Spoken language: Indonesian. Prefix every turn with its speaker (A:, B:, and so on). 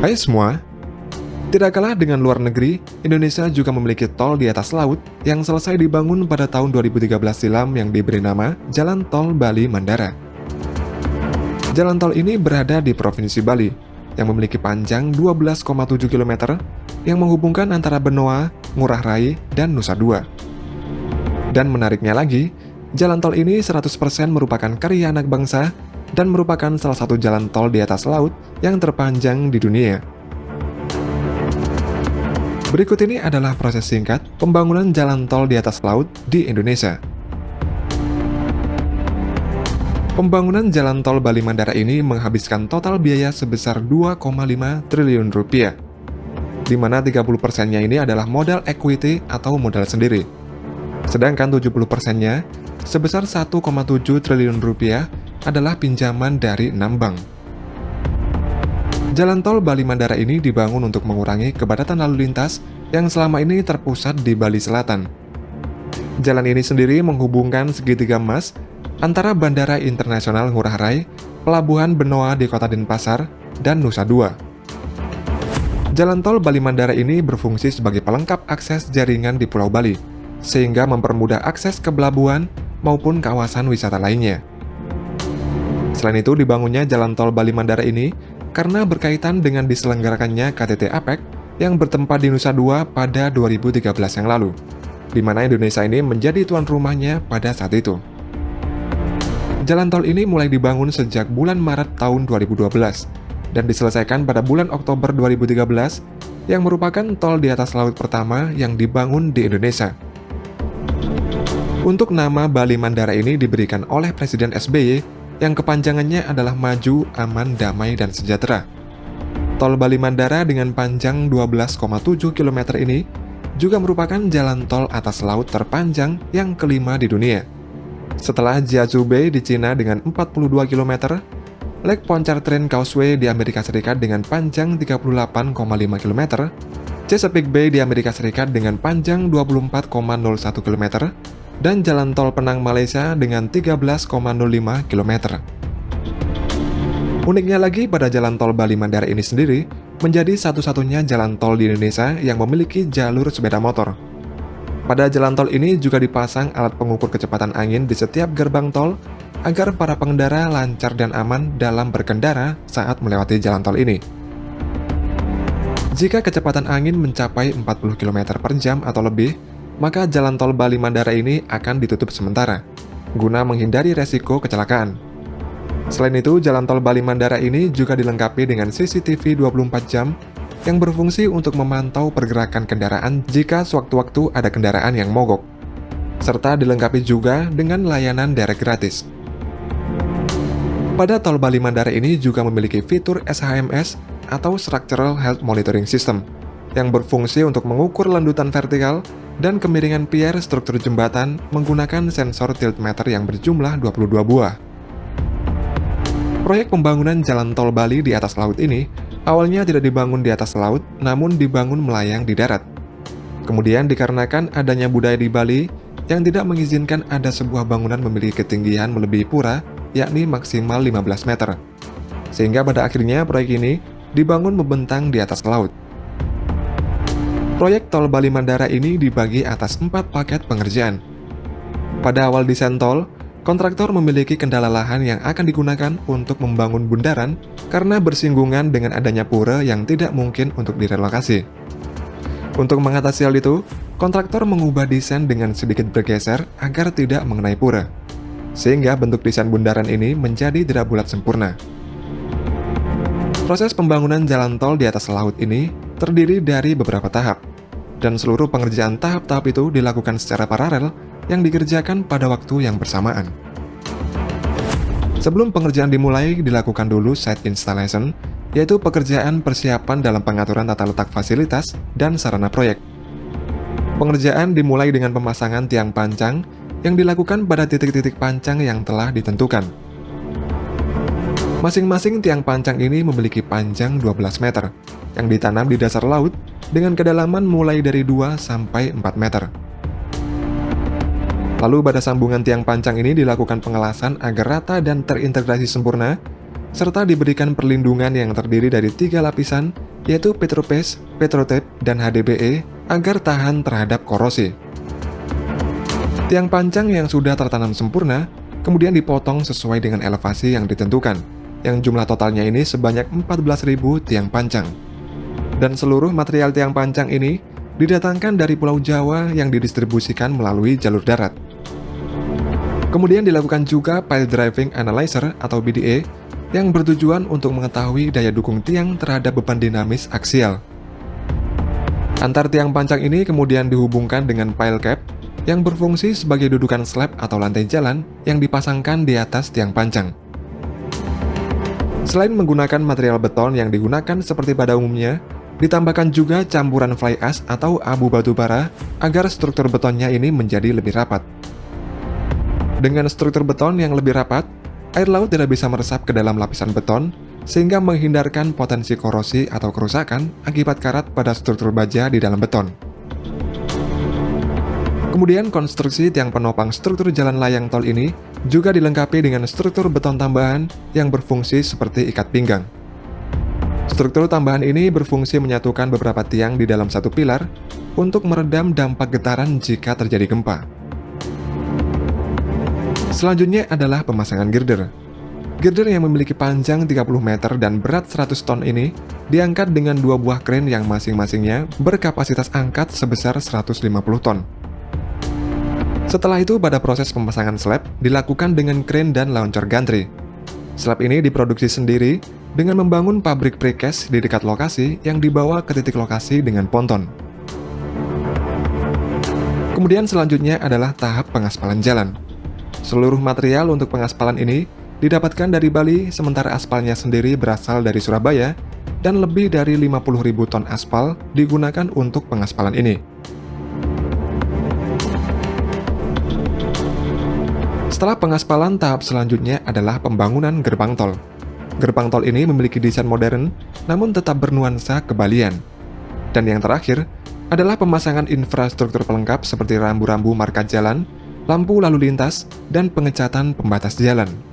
A: Hai semua, tidak kalah dengan luar negeri, Indonesia juga memiliki tol di atas laut yang selesai dibangun pada tahun 2013 silam yang diberi nama Jalan Tol Bali Mandara. Jalan tol ini berada di Provinsi Bali, yang memiliki panjang 12,7 km yang menghubungkan antara Benoa, Ngurah Rai, dan Nusa Dua. Dan menariknya lagi, jalan tol ini 100% merupakan karya anak bangsa dan merupakan salah satu jalan tol di atas laut yang terpanjang di dunia. Berikut ini adalah proses singkat pembangunan jalan tol di atas laut di Indonesia. Pembangunan jalan tol Bali Mandara ini menghabiskan total biaya sebesar 2,5 triliun rupiah, di mana 30%-nya ini adalah modal equity atau modal sendiri. Sedangkan 70%-nya sebesar 1,7 triliun rupiah adalah pinjaman dari 6 bank. Jalan tol Bali Mandara ini dibangun untuk mengurangi kepadatan lalu lintas yang selama ini terpusat di Bali Selatan. Jalan ini sendiri menghubungkan segitiga emas antara Bandara Internasional Ngurah Rai, Pelabuhan Benoa di Kota Denpasar, dan Nusa Dua. Jalan tol Bali Mandara ini berfungsi sebagai pelengkap akses jaringan di Pulau Bali, sehingga mempermudah akses ke pelabuhan maupun kawasan wisata lainnya. Selain itu, dibangunnya jalan tol Bali Mandara ini karena berkaitan dengan diselenggarakannya KTT APEC yang bertempat di Nusa Dua pada 2013 yang lalu, di mana Indonesia ini menjadi tuan rumahnya pada saat itu. Jalan tol ini mulai dibangun sejak bulan Maret tahun 2012 dan diselesaikan pada bulan Oktober 2013 yang merupakan tol di atas laut pertama yang dibangun di Indonesia. Untuk nama Bali Mandara ini diberikan oleh Presiden SBY yang kepanjangannya adalah Maju, Aman, Damai, dan Sejahtera. Tol Bali Mandara dengan panjang 12,7 km ini juga merupakan jalan tol atas laut terpanjang yang kelima di dunia. Setelah Jiazhou Bay di Cina dengan 42 km, Lake Pontchartrain Causeway di Amerika Serikat dengan panjang 38,5 km, Chesapeake Bay di Amerika Serikat dengan panjang 24,01 km, dan Jalan Tol Penang Malaysia dengan 13,05 km. Uniknya lagi, pada Jalan Tol Bali Mandara ini sendiri menjadi satu-satunya jalan tol di Indonesia yang memiliki jalur sepeda motor. Pada jalan tol ini juga dipasang alat pengukur kecepatan angin di setiap gerbang tol agar para pengendara lancar dan aman dalam berkendara saat melewati jalan tol ini. Jika kecepatan angin mencapai 40 km per jam atau lebih, maka jalan tol Bali Mandara ini akan ditutup sementara, guna menghindari resiko kecelakaan. Selain itu, jalan tol Bali Mandara ini juga dilengkapi dengan CCTV 24 jam yang berfungsi untuk memantau pergerakan kendaraan jika sewaktu-waktu ada kendaraan yang mogok, serta dilengkapi juga dengan layanan derek gratis. Pada tol Bali Mandara ini juga memiliki fitur SHMS atau Structural Health Monitoring System yang berfungsi untuk mengukur landutan vertikal dan kemiringan pier struktur jembatan menggunakan sensor tiltmeter yang berjumlah 22 buah. Proyek pembangunan jalan tol Bali di atas laut ini awalnya tidak dibangun di atas laut, namun dibangun melayang di darat. Kemudian dikarenakan adanya budaya di Bali yang tidak mengizinkan ada sebuah bangunan memiliki ketinggian melebihi pura, yakni maksimal 15 meter. Sehingga pada akhirnya proyek ini dibangun membentang di atas laut. Proyek tol Bali Mandara ini dibagi atas 4 paket pengerjaan. Pada awal desain tol, kontraktor memiliki kendala lahan yang akan digunakan untuk membangun bundaran karena bersinggungan dengan adanya pura yang tidak mungkin untuk direlokasi. Untuk mengatasi hal itu, kontraktor mengubah desain dengan sedikit bergeser agar tidak mengenai pura, sehingga bentuk desain bundaran ini menjadi tidak bulat sempurna. Proses pembangunan jalan tol di atas laut ini terdiri dari beberapa tahap, dan seluruh pengerjaan tahap-tahap itu dilakukan secara paralel yang dikerjakan pada waktu yang bersamaan. Sebelum pengerjaan dimulai, dilakukan dulu site installation, yaitu pekerjaan persiapan dalam pengaturan tata letak fasilitas dan sarana proyek. Pengerjaan dimulai dengan pemasangan tiang pancang yang dilakukan pada titik-titik pancang yang telah ditentukan. Masing-masing tiang pancang ini memiliki panjang 12 meter, yang ditanam di dasar laut dengan kedalaman mulai dari 2 sampai 4 meter. Lalu pada sambungan tiang pancang ini dilakukan pengelasan agar rata dan terintegrasi sempurna, serta diberikan perlindungan yang terdiri dari 3 lapisan yaitu Petropaste, Petrotape, dan HDPE agar tahan terhadap korosi. Tiang pancang yang sudah tertanam sempurna kemudian dipotong sesuai dengan elevasi yang ditentukan, yang jumlah totalnya ini sebanyak 14.000 tiang pancang. Dan seluruh material tiang pancang ini didatangkan dari Pulau Jawa yang didistribusikan melalui jalur darat. Kemudian dilakukan juga Pile Driving Analyzer atau BDA yang bertujuan untuk mengetahui daya dukung tiang terhadap beban dinamis aksial. Antar tiang pancang ini kemudian dihubungkan dengan pile cap yang berfungsi sebagai dudukan slab atau lantai jalan yang dipasangkan di atas tiang pancang. Selain menggunakan material beton yang digunakan seperti pada umumnya, ditambahkan juga campuran fly ash atau abu batu bara agar struktur betonnya ini menjadi lebih rapat. Dengan struktur beton yang lebih rapat, air laut tidak bisa meresap ke dalam lapisan beton sehingga menghindarkan potensi korosi atau kerusakan akibat karat pada struktur baja di dalam beton. Kemudian konstruksi tiang penopang struktur jalan layang tol ini juga dilengkapi dengan struktur beton tambahan yang berfungsi seperti ikat pinggang. Struktur tambahan ini berfungsi menyatukan beberapa tiang di dalam satu pilar untuk meredam dampak getaran jika terjadi gempa. Selanjutnya adalah pemasangan girder. Girder yang memiliki panjang 30 meter dan berat 100 ton ini diangkat dengan dua buah kren yang masing-masingnya berkapasitas angkat sebesar 150 ton. Setelah itu, pada proses pemasangan slab dilakukan dengan kren dan launcher gantry. Slab ini diproduksi sendiri dengan membangun pabrik precast di dekat lokasi yang dibawa ke titik lokasi dengan ponton. Kemudian selanjutnya adalah tahap pengaspalan jalan. Seluruh material untuk pengaspalan ini didapatkan dari Bali, sementara aspalnya sendiri berasal dari Surabaya, dan lebih dari 50.000 ton aspal digunakan untuk pengaspalan ini. Setelah pengaspalan, tahap selanjutnya adalah pembangunan gerbang tol. Gerbang tol ini memiliki desain modern, namun tetap bernuansa kebalian. Dan yang terakhir adalah pemasangan infrastruktur pelengkap seperti rambu-rambu marka jalan, lampu lalu lintas, dan pengecatan pembatas jalan.